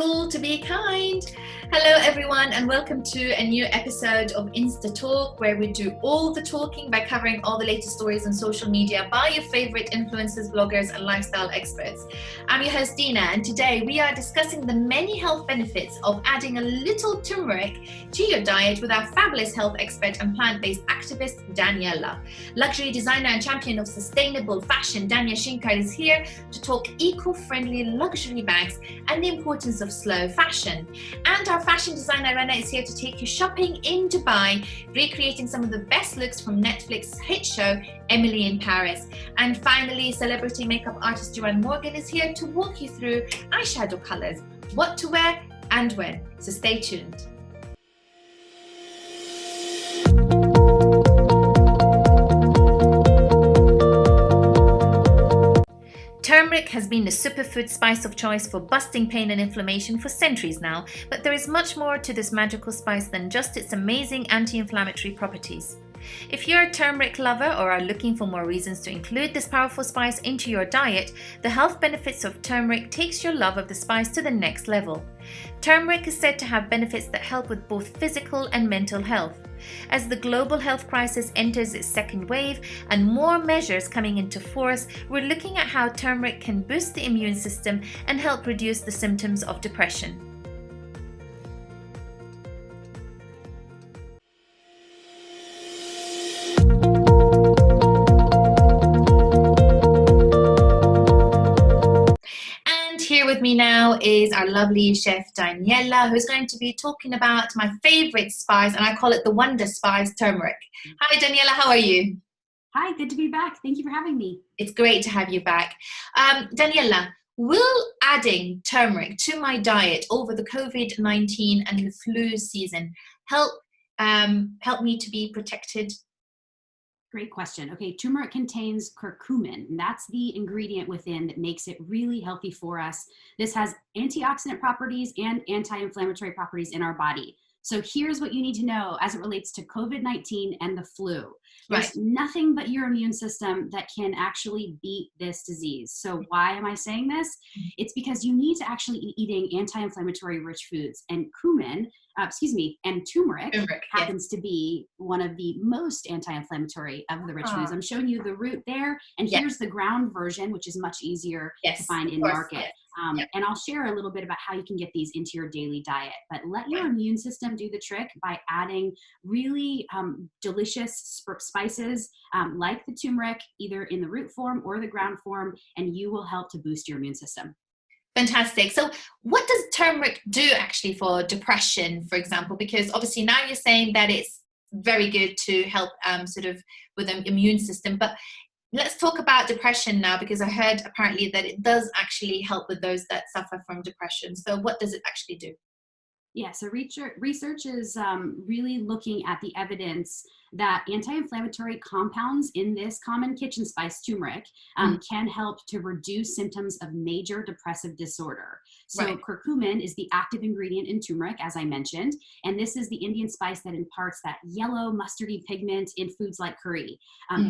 cool to be kind. Hello everyone, and welcome to a new episode of Insta Talk, where we do all the talking by covering all the latest stories on social media by your favorite influencers, bloggers and lifestyle experts. I'm your host Dina, and today we are discussing the many health benefits of adding a little turmeric to your diet with our fabulous health expert and plant-based activist Daniela. Luxury designer and champion of sustainable fashion Dania Shankar is here to talk eco-friendly luxury bags and the importance of slow fashion. And our fashion designer Rana is here to take you shopping in Dubai, recreating some of the best looks from Netflix's hit show Emily in Paris. And finally, celebrity makeup artist Joanne Morgan is here to walk you through eyeshadow colors, what to wear and when. So stay tuned. Turmeric has been the superfood spice of choice for busting pain and inflammation for centuries now, but there is much more to this magical spice than just its amazing anti-inflammatory properties. If you're a turmeric lover or are looking for more reasons to include this powerful spice into your diet, the health benefits of turmeric takes your love of the spice to the next level. Turmeric is said to have benefits that help with both physical and mental health. As the global health crisis enters its second wave and more measures coming into force, we're looking at how turmeric can boost the immune system and help reduce the symptoms of depression. Here with me now is our lovely chef Daniela, who's going to be talking about my favorite spice, and I call it the wonder spice, turmeric. Hi Daniela, how are you? Hi, good to be back. Thank you for having me. It's great to have you back. Daniela, will adding turmeric to my diet over the COVID-19 and the flu season help me to be protected? Great question. Okay, turmeric contains curcumin, and that's the ingredient within that makes it really healthy for us. This has antioxidant properties and anti-inflammatory properties in our body. So here's what you need to know as it relates to COVID-19 and the flu. There's nothing but your immune system that can actually beat this disease. So why am I saying this? It's because you need to actually be eating anti-inflammatory rich foods, and and turmeric happens to be one of the most anti-inflammatory of the rich foods. I'm showing you the root there, and here's the ground version, which is much easier to find in market. And I'll share a little bit about how you can get these into your daily diet. But let your immune system do the trick by adding really delicious spices like the turmeric, either in the root form or the ground form, and you will help to boost your immune system. Fantastic. So what does turmeric do actually for depression, for example? Because obviously now you're saying that it's very good to help sort of with the immune system, but let's talk about depression now, because I heard apparently that it does actually help with those that suffer from depression. So what does it actually do? Yeah, so research is really looking at the evidence that anti-inflammatory compounds in this common kitchen spice, turmeric, can help to reduce symptoms of major depressive disorder. So curcumin is the active ingredient in turmeric, as I mentioned, and this is the Indian spice that imparts that yellow mustardy pigment in foods like curry.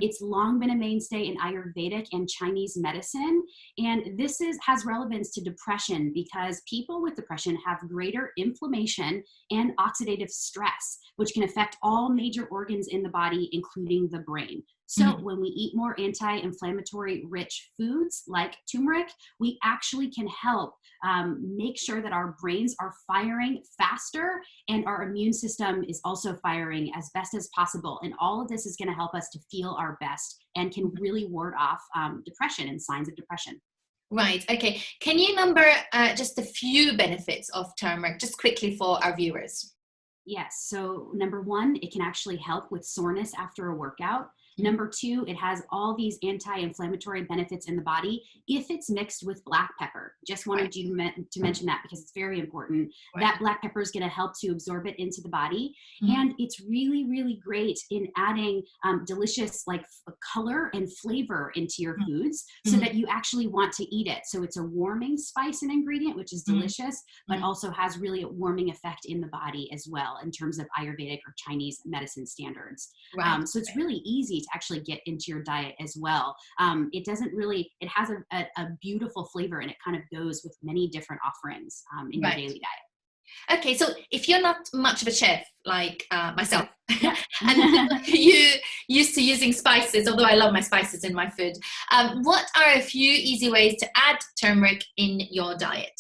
It's long been a mainstay in Ayurvedic and Chinese medicine, and this has relevance to depression because people with depression have greater inflammation and oxidative stress, which can affect all major organs in the body, including the brain. So when we eat more anti-inflammatory rich foods like turmeric, we actually can help make sure that our brains are firing faster and our immune system is also firing as best as possible. And all of this is going to help us to feel our best and can really ward off depression and signs of depression. Right. Okay. Can you number just a few benefits of turmeric, just quickly for our viewers? Yes. So number one, it can actually help with soreness after a workout. Number two, it has all these anti-inflammatory benefits in the body if it's mixed with black pepper. Just wanted you to mention that because it's very important. That black pepper is going to help to absorb it into the body. And it's really, really great in adding delicious color and flavor into your foods so that you actually want to eat it. So it's a warming spice and ingredient, which is delicious, but also has really a warming effect in the body as well in terms of Ayurvedic or Chinese medicine standards. So it's really easy to actually get into your diet as well. It has a beautiful flavor, and it kind of goes with many different offerings in your daily diet. Okay, so if you're not much of a chef like myself, yeah. and you used to using spices, although I love my spices in my food, what are a few easy ways to add turmeric in your diet?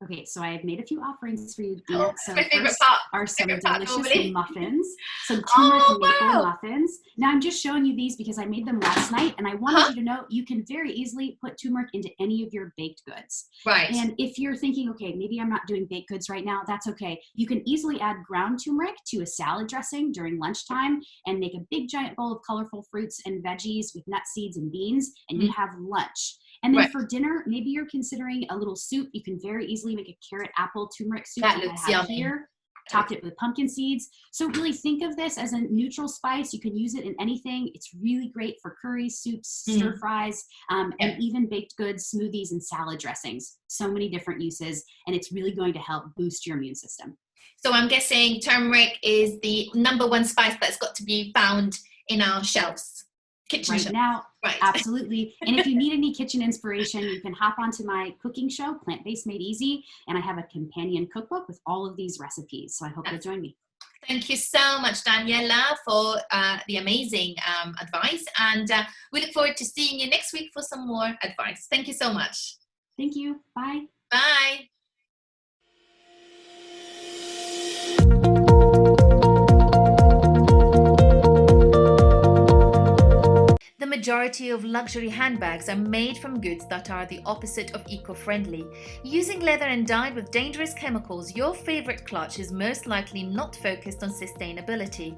Okay, so I have made a few offerings for you, Dina. Oh, so my favorite first part. are some delicious muffins, some turmeric Oh, maple wow. muffins. Now I'm just showing you these because I made them last night, and I wanted you to know you can very easily put turmeric into any of your baked goods. Right. And if you're thinking, okay, maybe I'm not doing baked goods right now, that's okay. You can easily add ground turmeric to a salad dressing during lunchtime and make a big giant bowl of colorful fruits and veggies with nut seeds and beans, and you have lunch. And then for dinner, maybe you're considering a little soup. You can very easily make a carrot apple turmeric soup That like looks I have yummy. here. Topped it with pumpkin seeds. So really think of this as a neutral spice. You can use it in anything. It's really great for curries, soups, stir fries, and even baked goods, smoothies, and salad dressings. So many different uses, and it's really going to help boost your immune system. So I'm guessing turmeric is the #1 spice that's got to be found in our shelves. Kitchen shelves. Now, absolutely. And if you need any kitchen inspiration, you can hop onto my cooking show, Plant Based Made Easy, and I have a companion cookbook with all of these recipes. So I hope you'll join me. Thank you so much, Daniela, for the amazing advice. And we look forward to seeing you next week for some more advice. Thank you so much. Thank you. Bye. Bye. The majority of luxury handbags are made from goods that are the opposite of eco-friendly. Using leather and dyed with dangerous chemicals, your favorite clutch is most likely not focused on sustainability.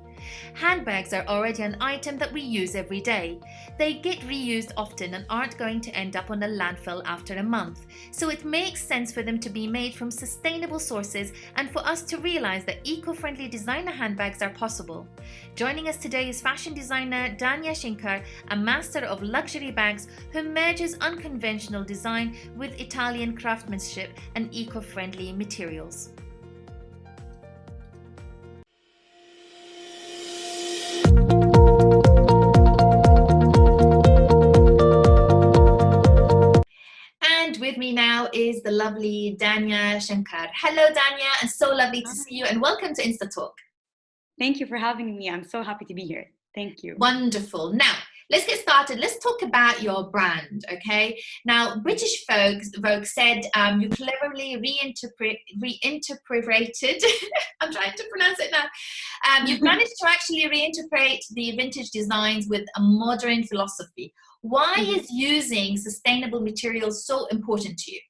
Handbags are already an item that we use every day. They get reused often and aren't going to end up on a landfill after a month. So it makes sense for them to be made from sustainable sources and for us to realize that eco-friendly designer handbags are possible. Joining us today is fashion designer Dania Shankar, a master of luxury bags who merges unconventional design with Italian craftsmanship and eco-friendly materials. And with me now is the lovely Dania Shankar. Hello, Dania, and so lovely to see you, and welcome to Insta Talk. Thank you for having me. I'm so happy to be here. Thank you. Wonderful. Now, let's get started. Let's talk about your brand, okay? Now, British Vogue said you cleverly reinterpreted, I'm trying to pronounce it now. You've managed to actually reinterpret the vintage designs with a modern philosophy. Why is using sustainable materials so important to you?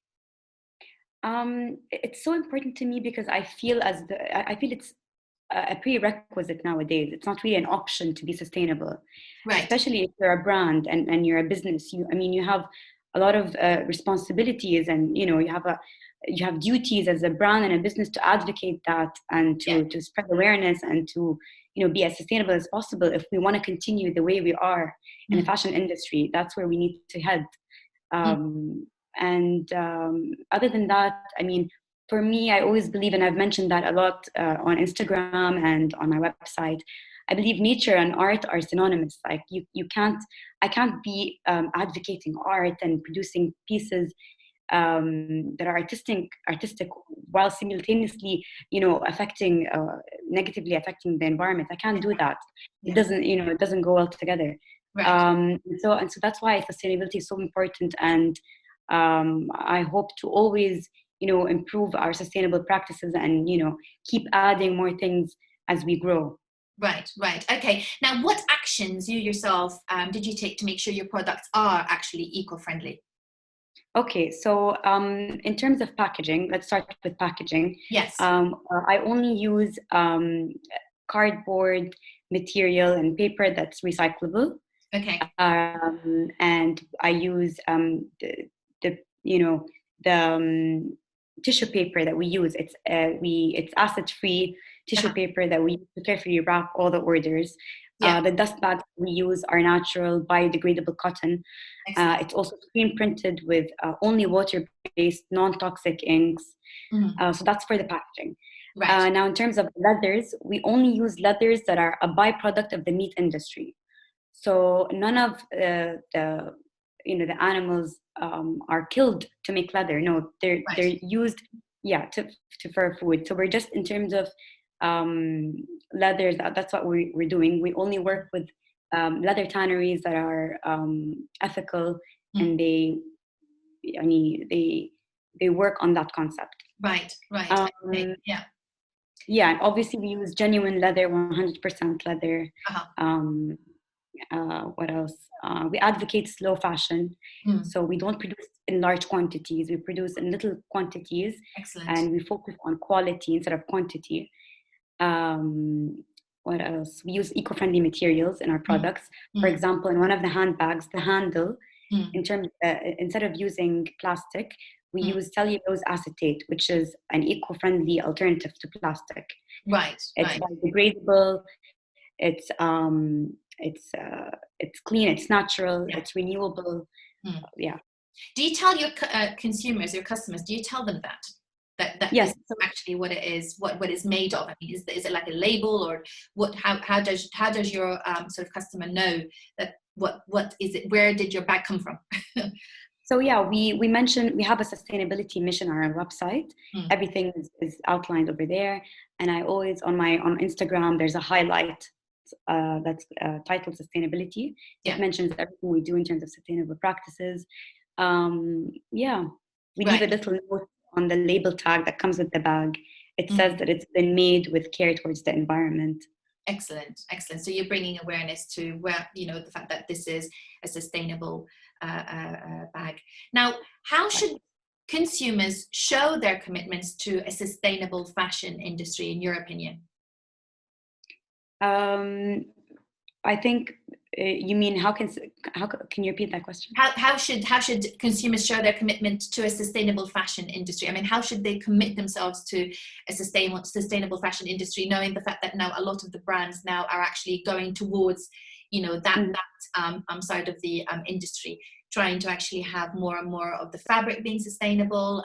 It's so important to me because I feel it's a prerequisite nowadays. It's not really an option to be sustainable, right? Especially if you're a brand and you're a business. You have a lot of responsibilities, and you have duties as a brand and a business to advocate that and to spread awareness and to be as sustainable as possible. If we want to continue the way we are in the fashion industry, that's where we need to head. Other than that, for me, I always believe, and I've mentioned that a lot on Instagram and on my website, I believe nature and art are synonymous. Like I can't be advocating art and producing pieces that are artistic while simultaneously, negatively affecting the environment. I can't do that. It doesn't go well together. Right. So that's why sustainability is so important, and I hope to always improve our sustainable practices and keep adding more things as we grow. Right. Okay. Now, what actions you yourself did you take to make sure your products are actually eco-friendly? Okay, so in terms of packaging, let's start with packaging. Yes. I only use cardboard material and paper that's recyclable. Okay. And I use the tissue paper that we use. It's acid-free tissue paper that we carefully wrap all the orders. The dust bags we use are natural, biodegradable cotton. It's also screen printed with only water-based, non-toxic inks. So that's for the packaging. Right. Now, in terms of leathers, we only use leathers that are a byproduct of the meat industry. So none of the the animals are killed to make leather. No, they're used, yeah, to for food. So we're just in terms of leathers. That's what we're doing. We only work with leather tanneries that are ethical, and they work on that concept. Right. Okay. Yeah. Yeah, obviously we use genuine leather, 100% leather. What else? We advocate slow fashion. So we don't produce in large quantities. We produce in little quantities. Excellent. And we focus on quality instead of quantity. What else? We use eco-friendly materials in our products. For example, in one of the handbags, the handle, instead of using plastic, we use cellulose acetate, which is an eco-friendly alternative to plastic. Right. It's biodegradable. It's clean. It's natural. Yeah. It's renewable. Yeah. Do you tell your consumers, your customers? Do you tell them that yes, this is actually what it is, what it's made of? I mean, is it like a label, or what? How does your sort of customer know that what is it? Where did your bag come from? So yeah, we mentioned we have a sustainability mission on our website. Everything is outlined over there, and I always on Instagram there's a highlight that's titled sustainability. Yeah. It mentions everything we do in terms of sustainable practices. Yeah, we leave a little note on the label tag that comes with the bag. It says that it's been made with care towards the environment. Excellent. So you're bringing awareness to the fact that this is a sustainable bag. Now, how should consumers show their commitments to a sustainable fashion industry, in your opinion? I think you mean how can you repeat that question? How should consumers show their commitment to a sustainable fashion industry? I mean, how should they commit themselves to a sustainable fashion industry, knowing the fact that now a lot of the brands now are actually going towards that side of the industry, trying to actually have more and more of the fabric being sustainable,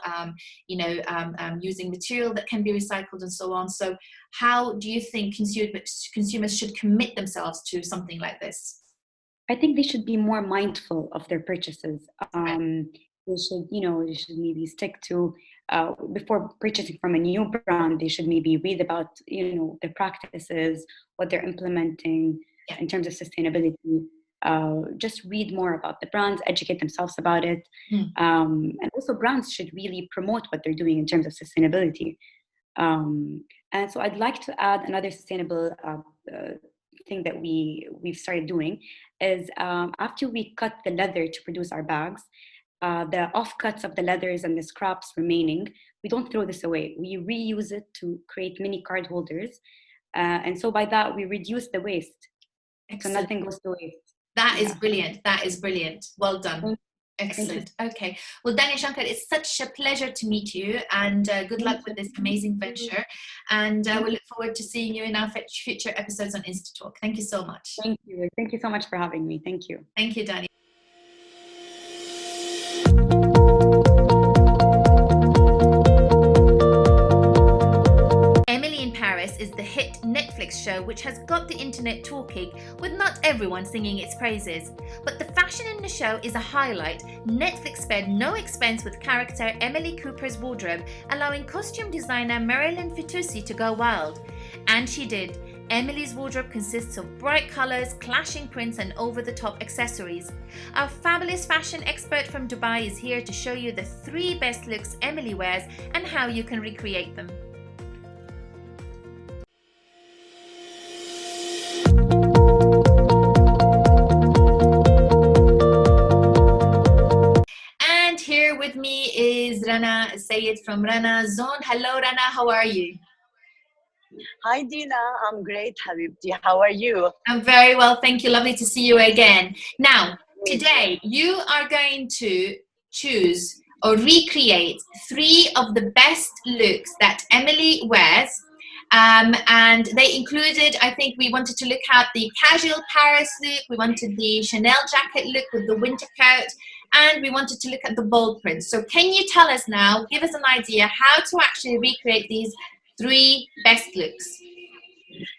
using material that can be recycled and so on. So how do you think consumers should commit themselves to something like this? I think they should be more mindful of their purchases. They should maybe stick to, before purchasing from a new brand, they should maybe read about, their practices, what they're implementing in terms of sustainability. Just read more about the brands, educate themselves about it. And also brands should really promote what they're doing in terms of sustainability. And so I'd like to add another sustainable thing that we've started doing is after we cut the leather to produce our bags, the offcuts of the leathers and the scraps remaining, we don't throw this away. We reuse it to create mini card holders. And so by that, we reduce the waste. Excellent. So nothing goes to waste. That is brilliant. That is brilliant. Well done. Excellent. Okay. Well, Dania Shankar, it's such a pleasure to meet you, and good luck with this amazing venture. And we look forward to seeing you in our future episodes on Insta Talk. Thank you so much. Thank you. Thank you so much for having me. Thank you. Thank you, Dania. Emily in Paris is the hit Netflix show which has got the internet talking, with not everyone singing its praises. But the fashion in the show is a highlight. Netflix spared no expense with character Emily Cooper's wardrobe, allowing costume designer Marilyn Fitoussi to go wild. And she did. Emily's wardrobe consists of bright colours, clashing prints and over-the-top accessories. Our fabulous fashion expert from Dubai is here to show you the 3 best looks Emily wears and how you can recreate them. And here with me is Rana Sayed from Rana Zone. Hello Rana, how are you? Hi Dina, I'm great, Habibti. How are you? I'm very well, thank you. Lovely to see you again. Now, today you are going to choose or recreate 3 of the best looks that Emily wears. And they included, I think we wanted to look at the casual Paris look, we wanted the Chanel jacket look with the winter coat, and we wanted to look at the bold prints. So can you tell us now, give us an idea how to actually recreate these 3 best looks?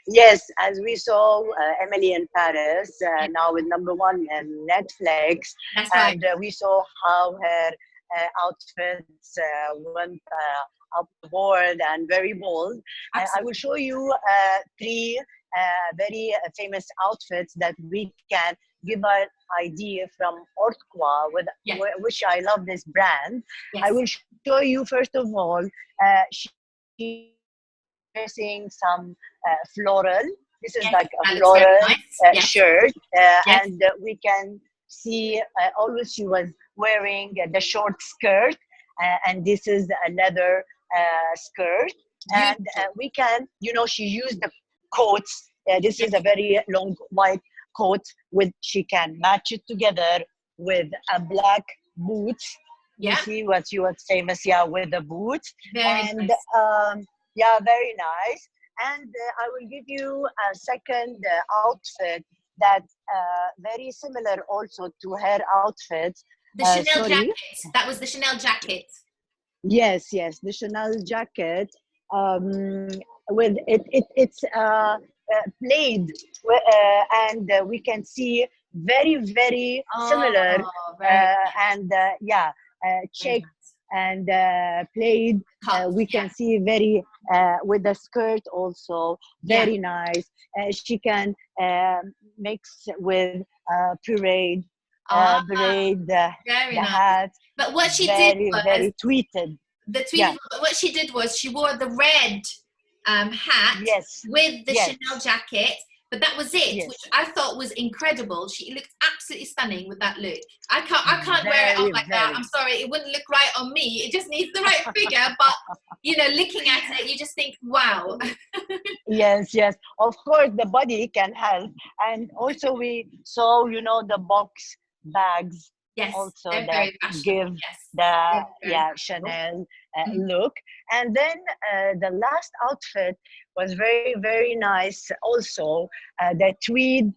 Yes, as we saw Emily in Paris, now with #1 and Netflix, That's right. and we saw how her outfits went up the board and very bold. I will show you three very famous outfits that we can give an idea from Ortqua, Yes. which I love this brand. Yes. I will show you first of all, she's dressing some floral. This is Yes, like a that looks very floral nice. Yes. shirt, Yes. and we can see always she was wearing the short skirt, and this is a leather skirt. And Beautiful. we can, she used the coats. This Yes. is a very long white coat with she can match it together with a black boots. You Yeah. see what she was famous, with the boots. Very And nice. very nice. And I will give you a second outfit that very similar also to her outfit. The Chanel Sorry. jacket. That was the Chanel jacket. Yes, the Chanel jacket. With it's played, and we can see very similar, Oh, very nice. and Very check nice. and played. Cut. We can see very with the skirt also very nice. She can mix with parade, Ah, braid, very the nice. hat. But what she did was Very tweeted. the tweet. What she did was she wore the red hat Yes. with the Yes. Chanel jacket, but that was it, Yes. which I thought was incredible. She looked absolutely stunning with that look. I can't wear it Very, up like that. I'm sorry, it wouldn't look right on me. It just needs the right figure, but looking at it, you just think, wow. Yes. Of course, the body can help, and also we saw, the box bags Yes, also they're that very fashionable. give Yes, the they're very Chanel Mhm. look. And then the last outfit was very nice also, the tweed,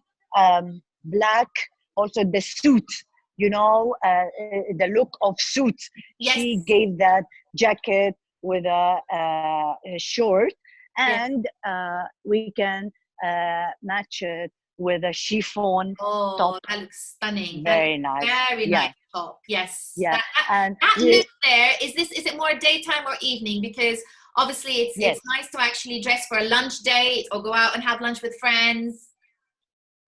black, also the suit, the look of suit. Yes. She gave that jacket with a short, and we can match it with a chiffon top. That looks stunning. Very nice. Very nice top. Yes. Yeah. That look there, is it more daytime or evening? Because obviously it's nice to actually dress for a lunch date or go out and have lunch with friends.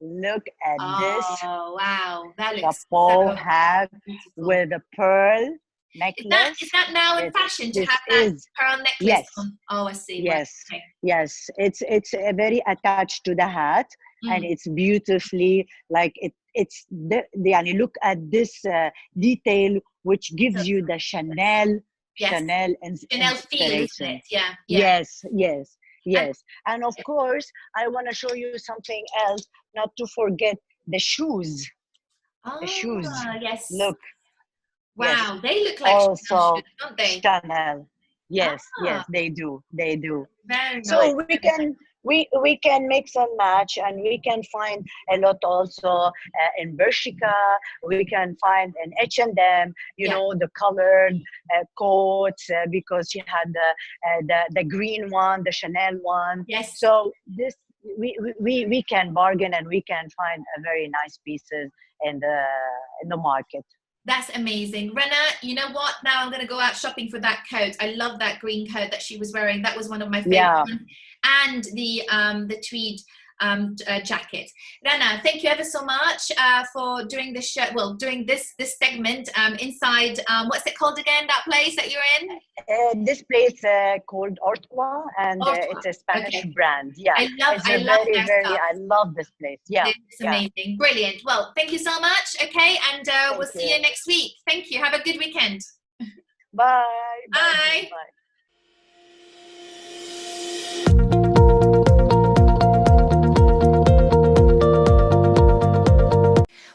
Look at this. Oh wow, that looks chapeau so hat beautiful. with a pearl necklace. Is that now in fashion to have that pearl necklace yes. on? Oh, I see. Yes. Right. Okay. Yes. It's very attached to the hat, and it's beautifully like it's and look at this detail which gives you the Chanel Chanel feel, isn't it? Yeah. Yes. And of course, I want to show you something else, not to forget the shoes. The shoes. Yes. Look. Wow, they look like also Chanel shoes, don't they? Chanel. Yes, they do. Very nice. So we can mix and match, and we can find a lot also in Bershka. We can find in H&M, the colored coats, because she had the green one, the Chanel one. Yes. So this we can bargain, and we can find a very nice pieces in the market. That's amazing. Rena, you know what? Now I'm going to go out shopping for that coat. I love that green coat that she was wearing. That was one of my favorite ones. And the tweed jacket. Rana, thank you ever so much for doing this show. Well, doing this segment inside. What's it called again? That place that you're in? This place called Ortqua, and it's a Spanish brand. Yeah, I love very. I love this place. Yeah, it's amazing, brilliant. Well, thank you so much. Okay, and we'll see you next week. Thank you. Have a good weekend. Bye. Bye.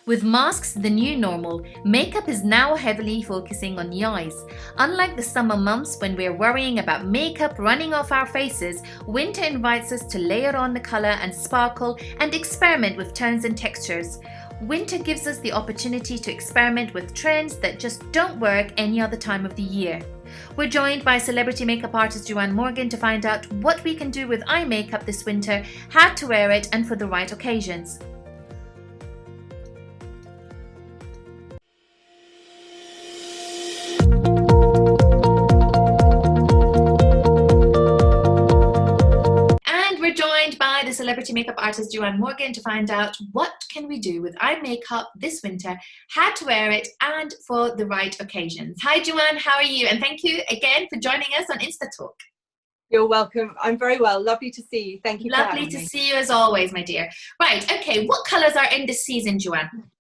With masks the new normal, makeup is now heavily focusing on the eyes. Unlike the summer months when we're worrying about makeup running off our faces, winter invites us to layer on the colour and sparkle and experiment with tones and textures. Winter gives us the opportunity to experiment with trends that just don't work any other time of the year. We're joined by celebrity makeup artist Joanne Morgan to find out what we can do with eye makeup this winter, how to wear it, and for the right occasions. By the celebrity makeup artist Joanne Morgan to find out what can we do with eye makeup this winter, how to wear it, and for the right occasions. Hi Joanne, how are you? And thank you again for joining us on Insta Talk. You're welcome. I'm very well. Lovely to see you. Thank you for having me. Lovely to see you as always, my dear. Right, okay, what colours are in this season, Joanne?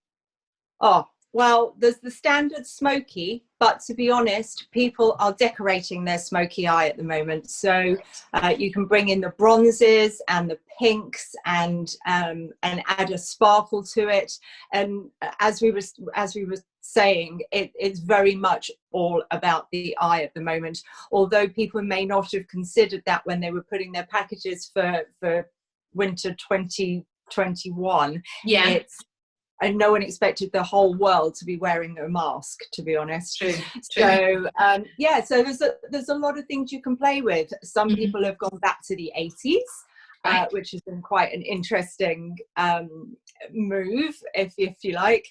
Oh, well, there's the standard smoky, but to be honest, people are decorating their smoky eye at the moment. So you can bring in the bronzes and the pinks and add a sparkle to it. And as we were saying, it's very much all about the eye at the moment. Although people may not have considered that when they were putting their packages for winter 2021. Yeah. And no one expected the whole world to be wearing a mask, to be honest. True. So so there's a lot of things you can play with. Some people have gone back to the 80s, right, which has been quite an interesting move, if you like.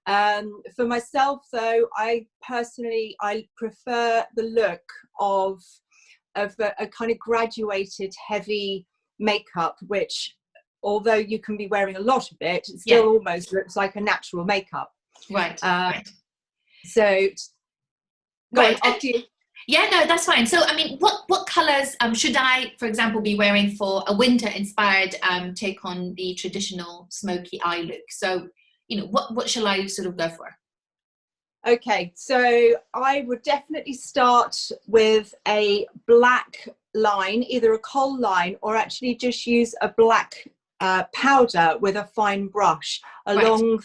For myself, though, I prefer the look of a kind of graduated heavy makeup, which, although you can be wearing a lot of it, it still almost looks like a natural makeup. Right. So, right. After you. Yeah, no, that's fine. So, I mean, what colours should I, for example, be wearing for a winter-inspired take on the traditional smoky eye look? So, you know, what shall I sort of go for? Okay, so I would definitely start with a black line, either a kohl line, or actually just use a black powder with a fine brush along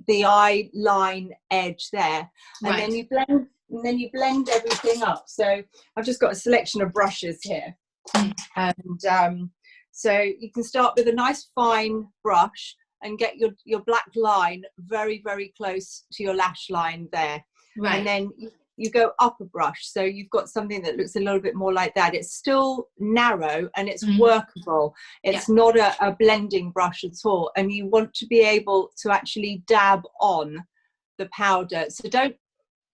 the eye line edge there, and then you blend everything up. So I've just got a selection of brushes here, and so you can start with a nice fine brush and get your black line very, very close to your lash line there, and then you go up a brush, so you've got something that looks a little bit more like that. It's still narrow and it's workable. It's not a blending brush at all, and you want to be able to actually dab on the powder. So don't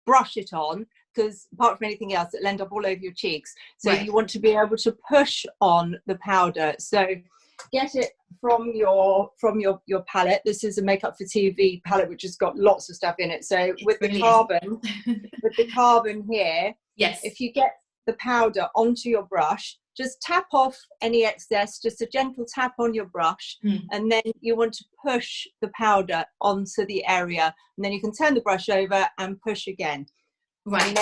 brush it on, because apart from anything else, it'll end up all over your cheeks. So you want to be able to push on the powder. So get it from your palette. This is a Makeup for TV palette, which has got lots of stuff in it. So with the carbon here, if you get the powder onto your brush, just tap off any excess, just a gentle tap on your brush, and then you want to push the powder onto the area, and then you can turn the brush over and push again. And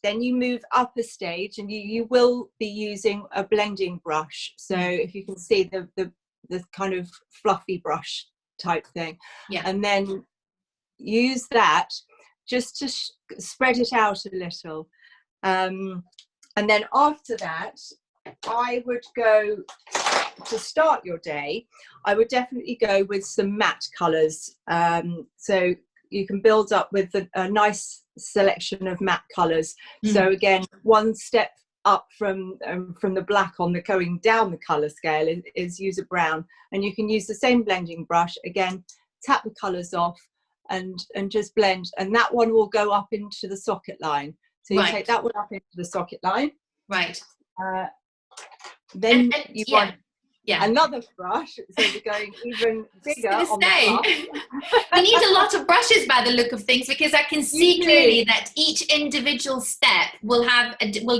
then you move up a stage, and you will be using a blending brush. So if you can see the kind of fluffy brush type thing, and then use that just to spread it out a little. And then after that, I would go, to start your day, I would definitely go with some matte colours. So you can build up with a nice selection of matte colours. So again, one step up from the black on the going down the colour scale is use a brown, and you can use the same blending brush again, tap the colours off and just blend, and that one will go up into the socket line. So you take that one up into the socket line, then you want another brush, so you're going even bigger on the brush. We need a lot of brushes by the look of things, because I can see clearly that each individual step will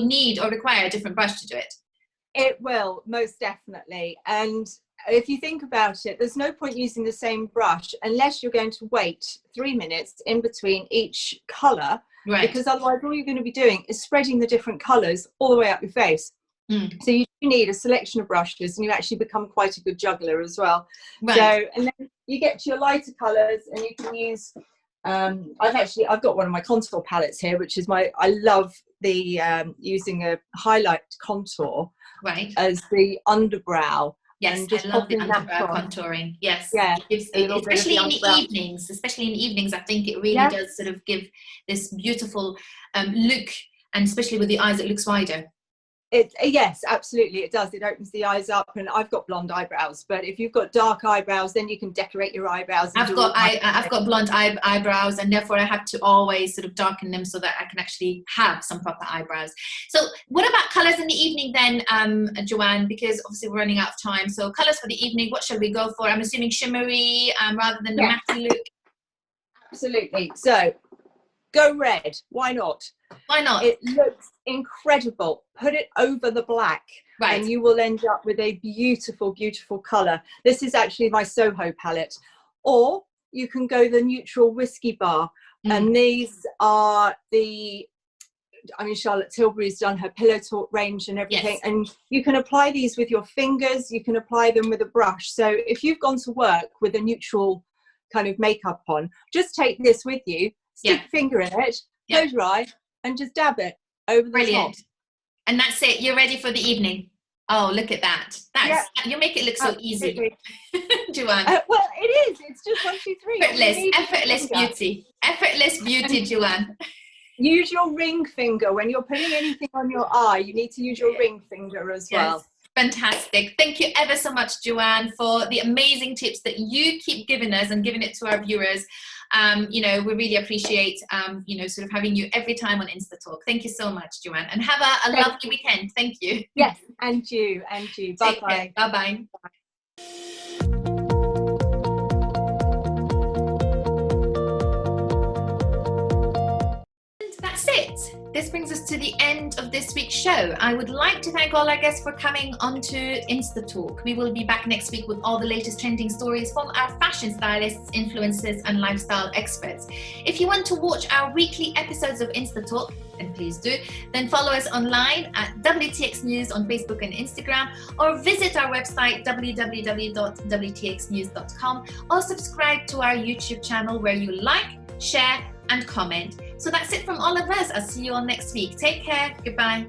need or require a different brush to do it. It will, most definitely. And if you think about it, there's no point using the same brush unless you're going to wait 3 minutes in between each colour, because otherwise all you're going to be doing is spreading the different colours all the way up your face. So you do need a selection of brushes, and you actually become quite a good juggler as well. So, and then you get to your lighter colours, and you can use, I've got one of my contour palettes here, which is I love the using a highlight contour as the underbrow. Yes, and just I love the underbrow contouring. Yes, especially in the evenings. Especially in evenings, I think it really does sort of give this beautiful look And especially with the eyes, it looks wider. Yes, absolutely, it does. It opens the eyes up, and I've got blonde eyebrows, but if you've got dark eyebrows, then you can decorate your eyebrows. I've got blonde eyebrows, and therefore I have to always sort of darken them so that I can actually have some proper eyebrows. So what about colours in the evening then, Joanne? Because obviously we're running out of time. So colours for the evening, what shall we go for? I'm assuming shimmery rather than the matte look. Absolutely. So go red. Why not? Why not? It looks incredible. Put it over the black, and you will end up with a beautiful, beautiful colour. This is actually my Soho palette. Or you can go the neutral whiskey bar. And these are Charlotte Tilbury's done her Pillow Talk range and everything. Yes. And you can apply these with your fingers. You can apply them with a brush. So if you've gone to work with a neutral kind of makeup on, just take this with you, stick your finger in it, close your eye, and just dab it over the top. And that's it. You're ready for the evening. Oh, look at that. You make it look so easy. Joanne. Well, it is. It's just 1, 2, 3. Effortless beauty. Effortless beauty, Joanne. Use your ring finger. When you're putting anything on your eye, you need to use your ring finger as well. Fantastic. Thank you ever so much, Joanne, for the amazing tips that you keep giving us and giving it to our viewers. We really appreciate, sort of having you every time on Insta Talk. Thank you so much, Joanne, and have a lovely weekend. Thank you. Yes, and you. Bye-bye. Bye-bye. That's it. This brings us to the end of this week's show. I would like to thank all our guests for coming onto Insta Talk. We will be back next week with all the latest trending stories from our fashion stylists, influencers, and lifestyle experts. If you want to watch our weekly episodes of Insta Talk, then please do. Then follow us online at WTX News on Facebook and Instagram, or visit our website www.wtxnews.com, or subscribe to our YouTube channel where you like, share, and comment. So that's it from all of us. I'll see you all next week. Take care. Goodbye.